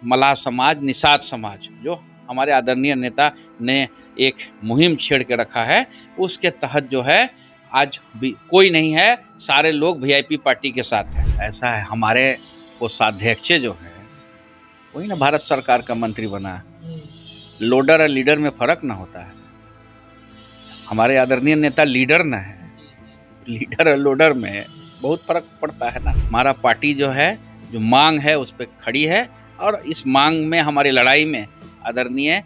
मलाह समाज, निषाद समाज, जो हमारे आदरणीय नेता ने एक मुहिम छेड़ के रखा है, उसके तहत जो है आज भी कोई नहीं है, सारे लोग वीआईपी पार्टी के साथ है। ऐसा है, हमारे कोषाध्यक्ष जो है वही ना भारत सरकार का मंत्री बना है। लोडर और लीडर में फर्क ना होता है। हमारे आदरणीय नेता लीडर ना है, लीडर और लोडर में बहुत फर्क पड़ता है ना। हमारा पार्टी जो है, जो मांग है उस पर खड़ी है, और इस मांग में, हमारी लड़ाई में आदरणीय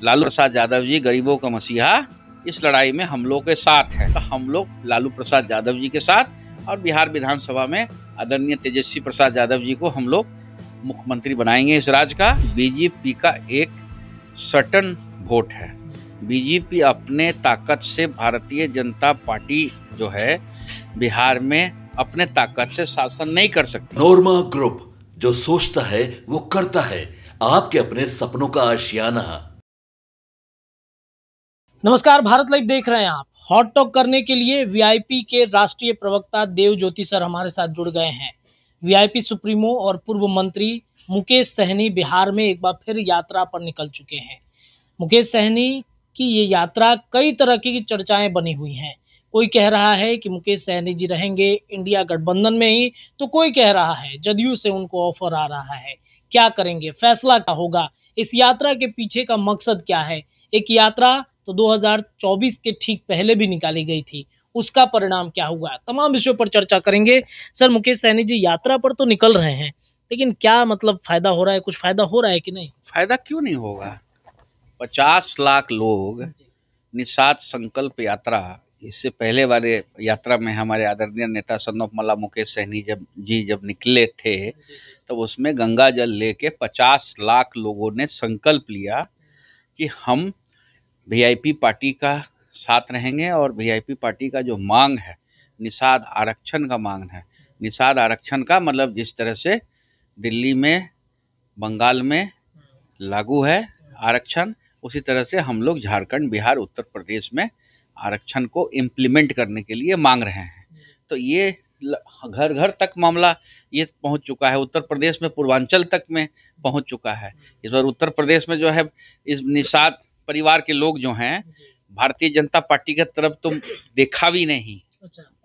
लालू प्रसाद यादव जी, गरीबों का मसीहा, इस लड़ाई में हम लोग के साथ है। तो हम लोग लालू प्रसाद यादव जी के साथ, और बिहार विधानसभा में आदरणीय तेजस्वी प्रसाद यादव जी को हम लोग मुख्यमंत्री बनाएंगे इस राज्य का। बीजेपी का एक सर्टन वोट है। बीजेपी अपने ताकत से, भारतीय जनता पार्टी जो है बिहार में अपने ताकत से शासन नहीं कर सकती। नोरमा ग्रुप, जो सोचता है वो करता है, आपके अपने सपनों का आशियाना। नमस्कार, भारत लाइव देख रहे हैं आप। हॉट टॉक करने के लिए वीआईपी के राष्ट्रीय प्रवक्ता देव ज्योति सर हमारे साथ जुड़ गए हैं। वीआईपी सुप्रीमो और पूर्व मंत्री मुकेश सहनी बिहार में एक बार फिर यात्रा पर निकल चुके हैं। मुकेश सहनी की ये यात्रा कई तरह की चर्चाएं बनी हुई हैं। कोई कह रहा है कि मुकेश सहनी जी रहेंगे इंडिया गठबंधन में ही, तो कोई कह रहा है जदयू से उनको ऑफर आ रहा है। क्या करेंगे, फैसला क्या होगा, इस यात्रा के पीछे का मकसद क्या है? एक यात्रा तो 2024 के ठीक पहले भी निकाली गई थी, उसका परिणाम क्या हुआ, तमाम विषयों पर चर्चा करेंगे। सर, मुकेश सहनी जी यात्रा पर तो निकल रहे हैं, लेकिन क्या मतलब फायदा हो रहा है, कुछ फायदा हो रहा है कि नहीं? फायदा क्यों नहीं होगा? 50 लाख लोग निषाद संकल्प यात्रा, इससे पहले वाले यात्रा में हमारे आदरणीय नेता सन ऑफ मला मुकेश सहनी जब निकले थे, तब उसमें गंगा जल लेके 50 लाख लोगों ने संकल्प लिया कि हम वीआईपी पार्टी का साथ रहेंगे, और वीआईपी पार्टी का जो मांग है, निषाद आरक्षण का मांग है। निषाद आरक्षण का मतलब जिस तरह से दिल्ली में, बंगाल में लागू है आरक्षण, उसी तरह से हम लोग झारखंड, बिहार, उत्तर प्रदेश में आरक्षण को इम्प्लीमेंट करने के लिए मांग रहे हैं। तो ये घर घर तक मामला ये पहुंच चुका है। उत्तर प्रदेश में पूर्वांचल तक में पहुंच चुका है। इस बार उत्तर प्रदेश में जो है, इस निषाद परिवार के लोग जो हैं, भारतीय जनता पार्टी की तरफ तो देखा भी नहीं।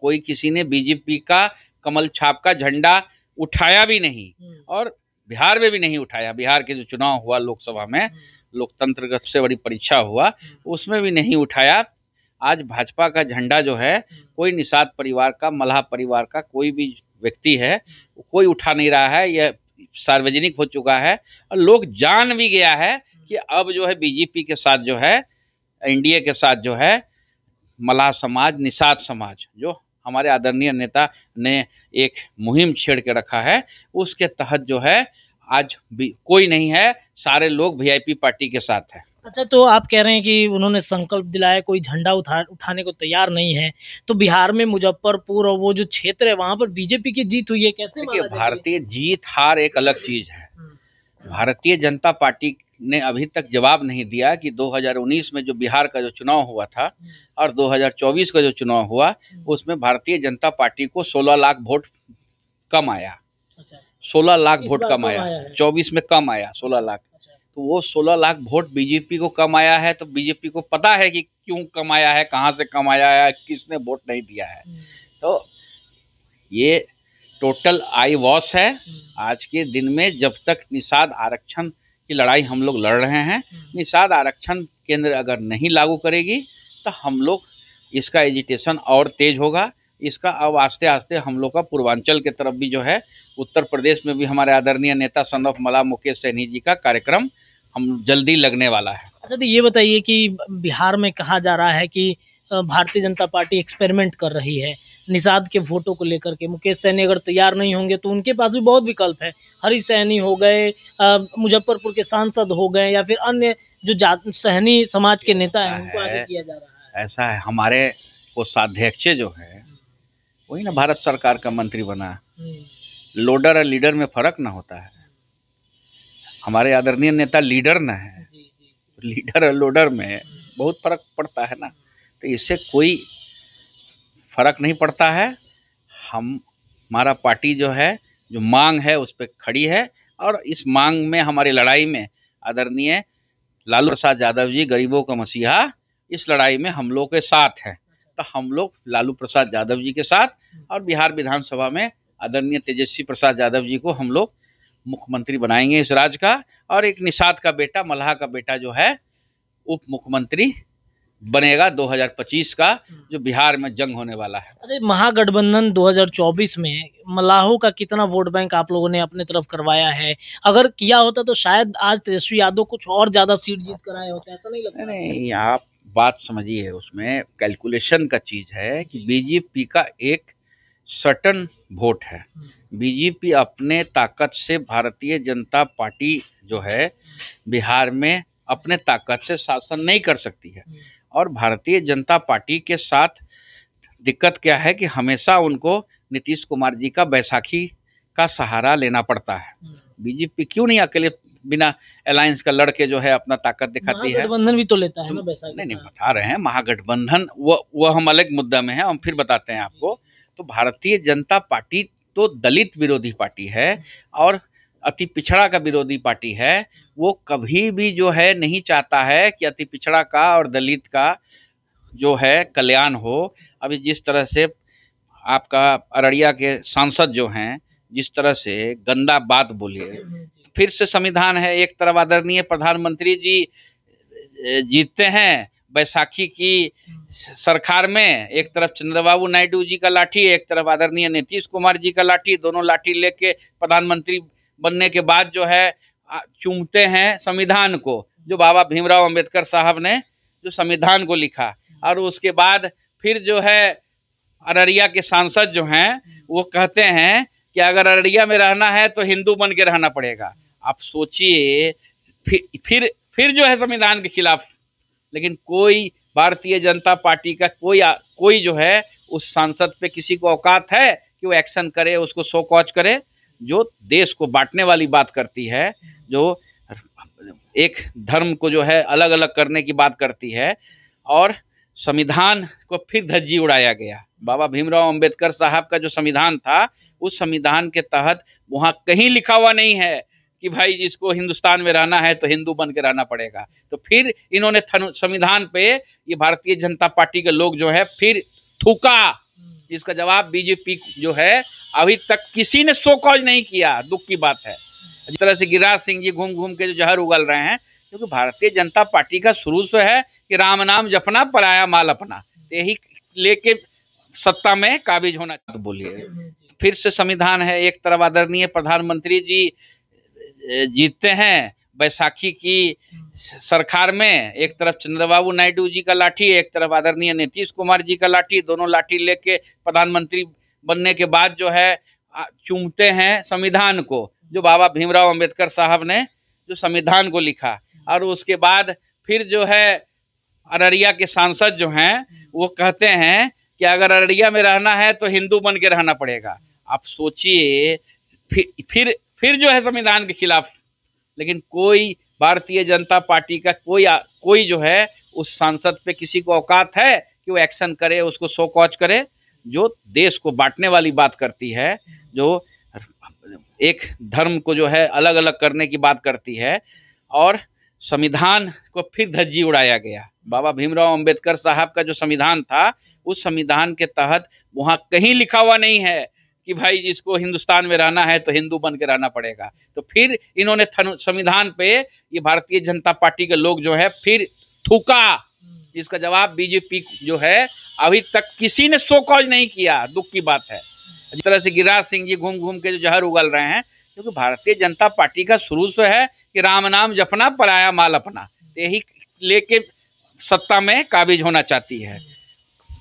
कोई किसी ने बीजेपी का कमल छाप का झंडा उठाया भी नहीं, और बिहार में भी नहीं उठाया। बिहार के जो चुनाव हुआ लोकसभा में, लोकतंत्र का सबसे बड़ी परीक्षा हुआ, उसमें भी नहीं उठाया। आज भाजपा का झंडा जो है, कोई निषाद परिवार का, मल्हार परिवार का कोई भी व्यक्ति है, कोई उठा नहीं रहा है। यह सार्वजनिक हो चुका है, और लोग जान भी गया है कि अब जो है बीजेपी के साथ जो है, एनडीए के साथ जो है मल्हार समाज, निषाद समाज, जो हमारे आदरणीय नेता ने एक मुहिम छेड़ के रखा है, उसके तहत जो है आज भी कोई नहीं है, सारे लोग वीआईपी पार्टी के साथ है। अच्छा, तो आप कह रहे हैं कि उन्होंने संकल्प दिलाया, कोई झंडा उठाने को तैयार नहीं है, तो बिहार में मुजफ्फरपुर और वो जो क्षेत्र है वहां पर बीजेपी की जीत हुई है, कैसे? देखिए, भारतीय जीत हार एक अलग चीज है। भारतीय जनता पार्टी ने अभी तक जवाब नहीं दिया कि 2019 में जो बिहार का जो चुनाव हुआ था और 2024 का जो चुनाव हुआ, उसमें भारतीय जनता पार्टी को 16 लाख वोट कम आया। 16 लाख वोट कम आया, 24 में कम आया 16 लाख। तो वो 16 लाख वोट बीजेपी को कम आया है, तो बीजेपी को पता है कि क्यों कम आया है, कहाँ से कम आया है, किसने वोट नहीं दिया है। तो ये टोटल आई वॉश है। आज के दिन में जब तक निषाद आरक्षण की लड़ाई हम लोग लड़ रहे हैं, निषाद आरक्षण केंद्र अगर नहीं लागू करेगी, तो हम लोग इसका एजिटेशन और तेज होगा। इसका अब आस्ते आस्ते हम लोग का पूर्वांचल के तरफ भी जो है, उत्तर प्रदेश में भी हमारे आदरणीय नेता सन ऑफ मला मुकेश सहनी जी का कार्यक्रम हम जल्दी लगने वाला है। अच्छा, तो ये बताइए कि बिहार में कहा जा रहा है कि भारतीय जनता पार्टी एक्सपेरिमेंट कर रही है निषाद के वोटों को लेकर के। मुकेश सहनी अगर तैयार नहीं होंगे तो उनके पास भी बहुत विकल्प है। हरी सहनी हो गए, मुजफ्फरपुर के सांसद हो गए, या फिर अन्य जो सहनी समाज के नेता हैं उनको आगे किया जा रहा है। ऐसा है, हमारे कोषाध्यक्ष जो है वही ना भारत सरकार का मंत्री बना। लोडर और लीडर में फर्क ना होता है। हमारे आदरणीय नेता लीडर ना है, लीडर और लोडर में बहुत फर्क पड़ता है ना। तो इससे कोई फर्क नहीं पड़ता है। हमारा पार्टी जो है, जो मांग है उस पर खड़ी है, और इस मांग में, हमारी लड़ाई में आदरणीय लालू प्रसाद यादव जी, गरीबों का मसीहा, इस लड़ाई में हम लोग के साथ हैं। तो हम लोग लालू प्रसाद यादव जी के साथ, और बिहार विधानसभा में आदरणीय तेजस्वी प्रसाद यादव जी को हम लोग मुख्यमंत्री बनाएंगे इस राज्य का, और एक निषाद का बेटा, मल्हा का बेटा जो है उप मुख्यमंत्री बनेगा 2025 का, जो बिहार में जंग होने वाला है। अरे, महागठबंधन 2024 में मल्लाहों का कितना वोट बैंक आप लोगों ने अपने तरफ करवाया है? अगर किया होता तो शायद आज तेजस्वी यादव कुछ और ज्यादा सीट जीत कर आए होते, ऐसा नहीं लगता? नहीं, आप बात समझिए, उसमें कैलकुलेशन का चीज है कि बीजेपी का एक सर्टन वोट है। बीजेपी अपने ताकत से, भारतीय जनता पार्टी जो है बिहार में अपने ताकत से शासन नहीं कर सकती है, और भारतीय जनता पार्टी के साथ दिक्कत क्या है कि हमेशा उनको नीतीश कुमार जी का बैसाखी का सहारा लेना पड़ता है। बीजेपी क्यों नहीं अकेले बिना अलायंस का लड़के जो है अपना ताकत दिखाती है? महागठबंधन भी तो लेता है ना बैसाखी। नहीं, बता रहे हैं महागठबंधन, वो हम अलग मुद्दा में है, हम फिर बताते हैं आपको। तो भारतीय जनता पार्टी तो दलित विरोधी पार्टी है और अति पिछड़ा का विरोधी पार्टी है। वो कभी भी जो है नहीं चाहता है कि अति पिछड़ा का और दलित का जो है कल्याण हो। अभी जिस तरह से आपका अररिया के सांसद जो हैं, जिस तरह से गंदा बात बोले, फिर से संविधान है, एक तरफ आदरणीय प्रधानमंत्री जी जीतते हैं बैसाखी की सरकार में, एक तरफ चंद्रबाबू नायडू जी का लाठी, एक तरफ आदरणीय नीतीश कुमार जी का लाठी, दोनों लाठी लेके प्रधानमंत्री बनने के बाद जो है चूमते हैं संविधान को, जो बाबा भीमराव अंबेडकर साहब ने जो संविधान को लिखा। और उसके बाद फिर जो है अररिया के सांसद जो हैं वो कहते हैं कि अगर अररिया में रहना है तो हिंदू बन के रहना पड़ेगा। आप सोचिए, फिर जो है संविधान के खिलाफ। लेकिन कोई भारतीय जनता पार्टी का कोई जो है उस सांसद पे किसी को औकात है कि वो एक्शन करे, उसको शो कॉज करे, जो देश को बांटने वाली बात करती है, जो एक धर्म को जो है अलग अलग करने की बात करती है। और संविधान को फिर धज्जी उड़ाया गया। बाबा भीमराव अंबेडकर साहब का जो संविधान था, उस संविधान के तहत वहाँ कहीं लिखा हुआ नहीं है कि भाई जिसको हिंदुस्तान में रहना है तो हिंदू बन के रहना पड़ेगा। तो फिर इन्होंने संविधान पे ये भारतीय जनता पार्टी के लोग जो है फिर थूका, जिसका जवाब बीजेपी जो है अभी तक किसी ने शो कॉज नहीं किया। दुख की बात है। जिस तरह से गिरिराज सिंह जी घूम घूम के जो जहर उगल रहे हैं, क्योंकि भारतीय जनता पार्टी का शुरू से है कि राम नाम जपना, पराया माल अपना, यही लेके सत्ता में काबिज होना। तो बोलिए, फिर से संविधान है, एक तरफ आदरणीय प्रधानमंत्री जी जीतते हैं बैसाखी की सरकार में, एक तरफ चंद्रबाबू नायडू जी का लाठी, एक तरफ आदरणीय नीतीश कुमार जी का लाठी, दोनों लाठी लेके प्रधानमंत्री बनने के बाद जो है चूमते हैं संविधान को, जो बाबा भीमराव अंबेडकर साहब ने जो संविधान को लिखा। और उसके बाद फिर जो है अररिया के सांसद जो हैं वो कहते हैं कि अगर अररिया में रहना है तो हिंदू बन के रहना पड़ेगा। आप सोचिए, फिर जो है संविधान के खिलाफ। लेकिन कोई भारतीय जनता पार्टी का कोई जो है उस सांसद पे किसी को औकात है कि वो एक्शन करे, उसको शो कॉज करे, जो देश को बांटने वाली बात करती है, जो एक धर्म को जो है अलग अलग करने की बात करती है। और संविधान को फिर धज्जी उड़ाया गया। बाबा भीमराव अंबेडकर साहब का जो संविधान था, उस संविधान के तहत वहाँ कहीं लिखा हुआ नहीं है कि भाई जिसको हिंदुस्तान में रहना है तो हिंदू बन के रहना पड़ेगा। तो फिर इन्होंने संविधान पे ये भारतीय जनता पार्टी के लोग जो है फिर थूका, जिसका जवाब बीजेपी जो है अभी तक किसी ने शो कॉज नहीं किया। दुख की बात है। जिस तरह से गिरिराज सिंह जी घूम घूम के जो जहर उगल रहे हैं, क्योंकि भारतीय जनता पार्टी का शुरू से है कि राम नाम जपना, पराया माल अपना, यही लेके सत्ता में काबिज होना चाहती है।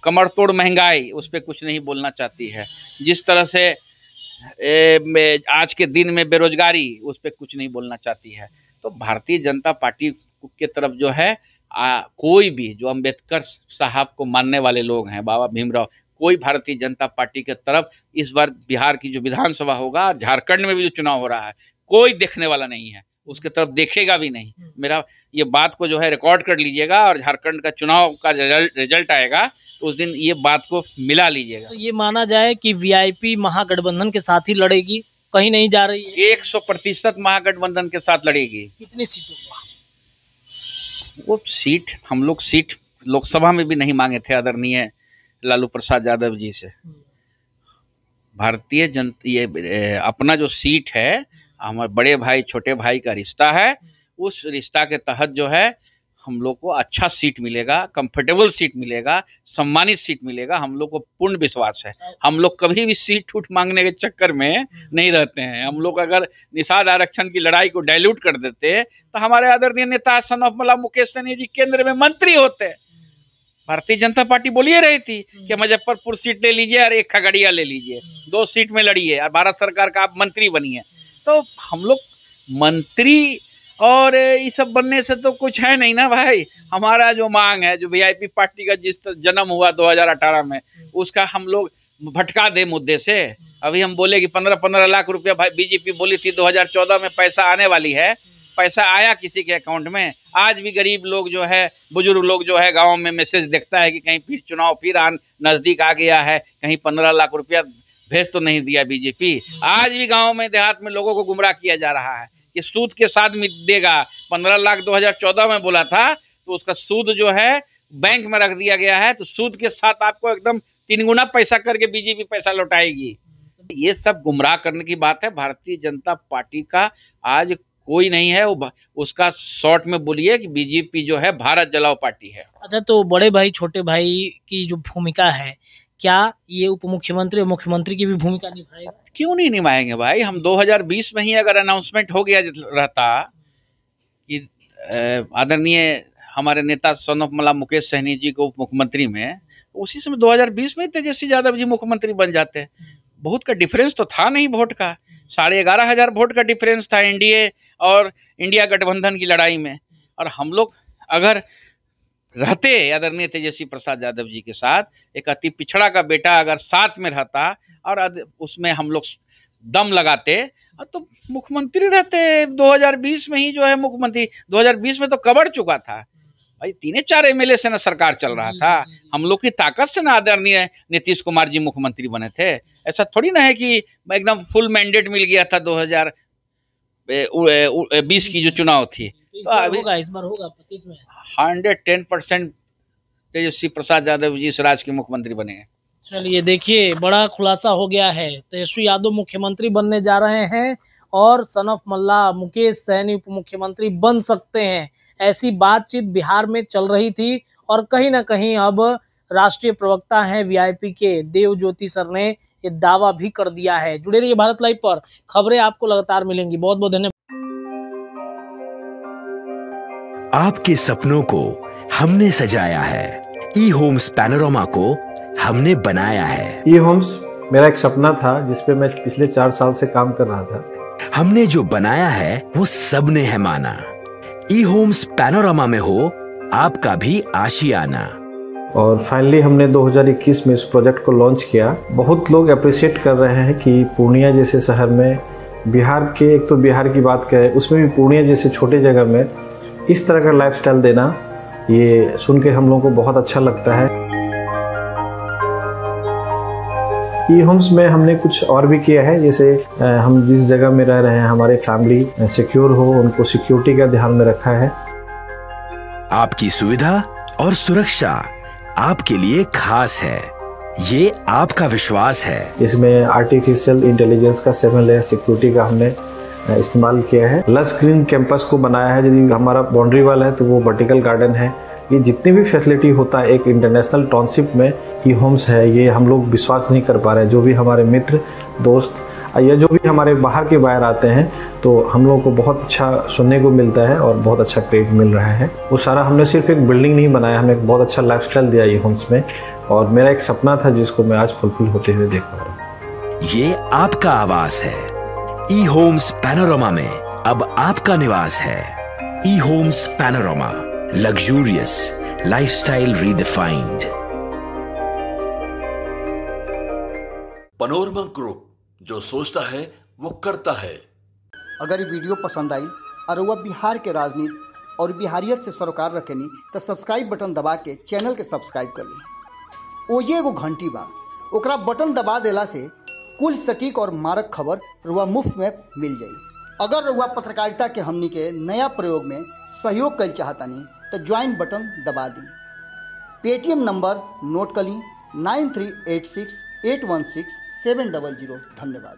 कमर तोड़ महंगाई, उस पर कुछ नहीं बोलना चाहती है। जिस तरह से आज के दिन में बेरोजगारी, उस पर कुछ नहीं बोलना चाहती है। तो भारतीय जनता पार्टी के तरफ जो है कोई भी जो अंबेडकर साहब को मानने वाले लोग हैं, बाबा भीमराव, कोई भारतीय जनता पार्टी के तरफ इस बार बिहार की जो विधानसभा होगा और झारखंड में भी जो चुनाव हो रहा है, कोई देखने वाला नहीं है, उसके तरफ देखेगा भी नहीं। मेरा ये बात को जो है रिकॉर्ड कर लीजिएगा, और झारखंड का चुनाव का रिजल्ट आएगा तो उस दिन ये बात को मिला लीजिएगा। तो ये माना जाए कि वीआईपी महागठबंधन के साथ ही लड़ेगी। कहीं नहीं जा रही है। 100% महागठबंधन के साथ लड़ेगी। कितनी सीटों पर? वो सीट हम लोग सीट लोकसभा में भी नहीं मांगे थे आदरणीय लालू प्रसाद यादव जी से। भारतीय जनता ये अपना जो सीट है, हमारे बड़े भाई छोटे भाई का रिश्ता है, उस रिश्ता के तहत जो है हम लोग को अच्छा सीट मिलेगा, कंफर्टेबल सीट मिलेगा, सम्मानित सीट मिलेगा। हम लोग को पूर्ण विश्वास है। हम लोग कभी भी सीट उठ मांगने के चक्कर में नहीं रहते हैं। हम लोग अगर निषाद आरक्षण की लड़ाई को डाइल्यूट कर देते तो हमारे आदरणीय नेता सन ऑफ मला मुकेश सहनी जी केंद्र में मंत्री होते। भारतीय जनता पार्टी बोलिए रही थी कि मुजफ्फरपुर सीट ले लीजिए और एक खगड़िया ले लीजिए, 2 सीट में लड़िए और भारत सरकार का आप मंत्री बनिए। तो हम लोग मंत्री और ये सब बनने से तो कुछ है नहीं ना भाई। हमारा जो मांग है, जो वीआईपी पार्टी का जिस जन्म हुआ 2018 में, उसका हम लोग भटका दे मुद्दे से। अभी हम बोले कि 15-15 लाख रुपया भाई बीजेपी बोली थी 2014 में पैसा आने वाली है, पैसा आया किसी के अकाउंट में? आज भी गरीब लोग जो है, बुजुर्ग लोग जो है, गाँव में मैसेज देखता है कि कहीं फिर चुनाव फिर नजदीक आ गया है, कहीं 15 लाख रुपया भेज तो नहीं दिया बीजेपी। आज भी गाँव में देहात में लोगों को गुमराह किया जा रहा है कि सूद के साथ में देगा। 15 लाख 2014 में बोला था, तो उसका सूद जो है बैंक में रख दिया गया है, तो सूद के साथ आपको एकदम 3 गुना पैसा करके बीजेपी पैसा लौटाएगी। ये सब गुमराह करने की बात है। भारतीय जनता पार्टी का आज कोई नहीं है, वो उसका शॉर्ट में बोलिए कि बीजेपी जो है भारत जलाओ पार्टी है। अच्छा, तो बड़े भाई छोटे भाई की जो भूमिका है, क्या ये उप मुख्यमंत्री और मुख्यमंत्री की भी भूमिका निभाएगा? क्यों नहीं निभाएंगे भाई। हम 2020 में ही अगर अनाउंसमेंट हो गया रहता कि आदरणीय हमारे नेता सन ऑफ मला मुकेश सहनी जी को उप मुख्यमंत्री में, उसी समय 2020 में तेजस्वी यादव जी मुख्यमंत्री बन जाते। बहुत का डिफरेंस तो था नहीं वोट का, 11,500 वोट का डिफरेंस था एनडीए और इंडिया गठबंधन की लड़ाई में। और हम लोग अगर रहते आदरणीय तेजस्वी प्रसाद यादव जी के साथ, एक अति पिछड़ा का बेटा अगर साथ में रहता और उसमें हम लोग दम लगाते तो मुख्यमंत्री रहते। 2020 में ही जो है मुख्यमंत्री, 2020 में तो कबड़ चुका था भाई। 3-4 एमएलए से ना सरकार चल रहा था। हम लोग की ताकत से ना आदरणीय नीतीश कुमार जी मुख्यमंत्री बने थे। ऐसा थोड़ी ना है कि एकदम फुल मैंडेट मिल गया था 2020 की जो चुनाव थी। तो अभी इस बार होगा 25 में 110% तेजस्वी प्रसाद यादव जी इस राज्य के मुख्यमंत्री बनेंगे। चलिए देखिए, बड़ा खुलासा हो गया है। तेजस्वी यादव मुख्यमंत्री बनने जा रहे हैं और सन ऑफ मल्ला मुकेश सहनी उप मुख्यमंत्री बन सकते हैं। ऐसी बातचीत बिहार में चल रही थी और कहीं ना कहीं अब राष्ट्रीय प्रवक्ता हैं वीआईपी के देव ज्योति सर ने ये दावा भी कर दिया है। जुड़े रहिए भारत लाइव पर, खबरें आपको लगातार मिलेंगी। बहुत बहुत धन्यवाद। आपके सपनों को हमने सजाया है, ई होम्स पैनोरमा को हमने बनाया है। ई होम्स मेरा एक सपना था जिसपे मैं पिछले 4 साल से काम कर रहा था। हमने जो बनाया है वो सबने है माना। ई होम्स पैनोरमा में हो आपका भी आशियाना। और फाइनली हमने 2021 में इस प्रोजेक्ट को लॉन्च किया। बहुत लोग अप्रिशिएट कर रहे हैं कि पूर्णिया जैसे शहर में, बिहार के, एक तो बिहार की बात करें उसमें भी पूर्णिया जैसे छोटे जगह में इस तरह का लाइफस्टाइल देना, ये सुन के हम लोगों को बहुत अच्छा लगता है। ई होम्स में हमने कुछ और भी किया है, जैसे हम जिस जगह में रह रहे हैं हमारे फैमिली सिक्योर हो, उनको सिक्योरिटी का ध्यान में रखा है। आपकी सुविधा और सुरक्षा आपके लिए खास है, ये आपका विश्वास है। इसमें आर्टिफिशियल इंटेलिजेंस का 7 लेयर सिक्योरिटी का हमने इस्तेमाल किया है। लश ग्रीन कैंपस को बनाया है। यदि हमारा बाउंड्री वाल है तो वो वर्टिकल गार्डन है। ये जितनी भी फैसिलिटी होता है एक इंटरनेशनल टाउनशिप में ई होम्स है, ये हम लोग विश्वास नहीं कर पा रहे हैं। जो भी हमारे मित्र दोस्त या जो भी हमारे बाहर के बाहर आते हैं तो हम लोगों को बहुत अच्छा सुनने को मिलता है और बहुत अच्छा क्रेडिट मिल रहा है। वो सारा हमने सिर्फ एक बिल्डिंग नहीं बनाया, हमने एक बहुत अच्छा लाइफस्टाइल दिया ई होम्स में। और मेरा एक सपना था जिसको मैं आज फुलफिल होते हुए देख पा रहा हूँ। ये आपका आवास है। ई होम्स पैनोरमा में अब आपका निवास है। E homes Panorama, luxurious lifestyle redefined. Panorama group, जो सोचता है वो करता है। अगर ये वीडियो पसंद आई और वह बिहार के राजनीति और बिहारियत से सरोकार रखेनी तो सब्सक्राइब बटन दबा के चैनल के सब्सक्राइब कर ली। ओजे एगो घंटी बा, ओकरा बटन दबा देला से कुल सटीक और मारक खबर रुआ मुफ्त में मिल जाई। अगर रुआ पत्रकारिता के हमनी के नया प्रयोग में सहयोग कर चाहतानी तो ज्वाइन बटन दबा दी। पेटीएम नंबर नोट कर ली 9386816700। धन्यवाद।